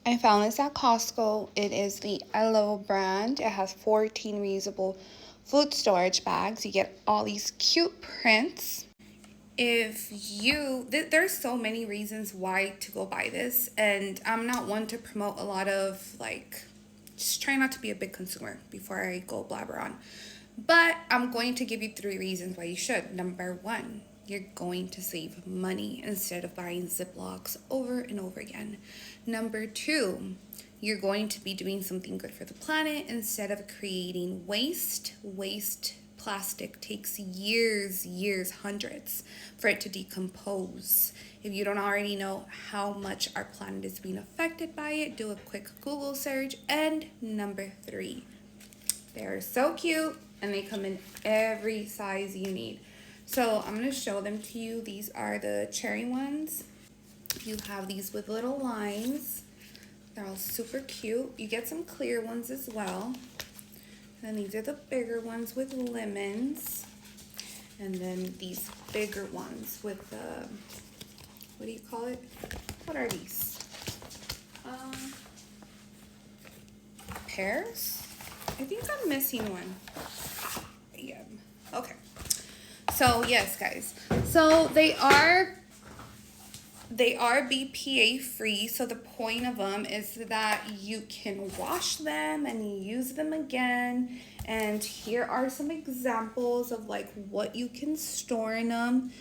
I found this at Costco. It is the Elo brand. It has 14 reusable food storage bags. You get all these cute prints. There's so many reasons why to go buy this, and I'm not one to promote a lot of just try not to be a big consumer before I go blabber on. But I'm going to give you 3 reasons why you should. Number 1, you're going to save money instead of buying ZIPLOCS over and over again. Number 2, you're going to be doing something good for the planet instead of creating waste. Plastic takes years, hundreds for it to decompose. If you don't already know how much our planet is being affected by it, do a quick Google search. And number 3, they're so cute and they come in every size you need. So I'm going to show them to you. These are the cherry ones. You have these with little lines. They're all super cute. You get some clear ones as well. And these are the bigger ones with lemons. And then these bigger ones with what do you call it? What are these? Pears? I think I'm missing one. Yeah. Okay. So yes, guys. So they are BPA free. So the point of them is that you can wash them and use them again. And here are some examples of what you can store in them.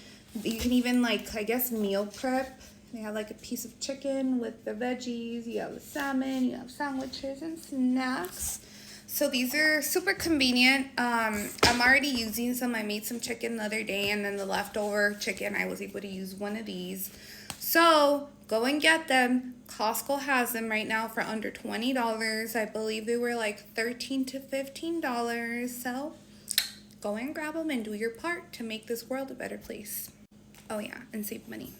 You can even I guess meal prep. They have a piece of chicken with the veggies. You have the salmon. You have sandwiches and snacks. So these are super convenient. I'm already using some. I made some chicken the other day, and then the leftover chicken, I was able to use one of these. So go and get them. Costco has them right now for under $20. I believe they were $13 to $15. So go and grab them and do your part to make this world a better place. Oh yeah, and save money.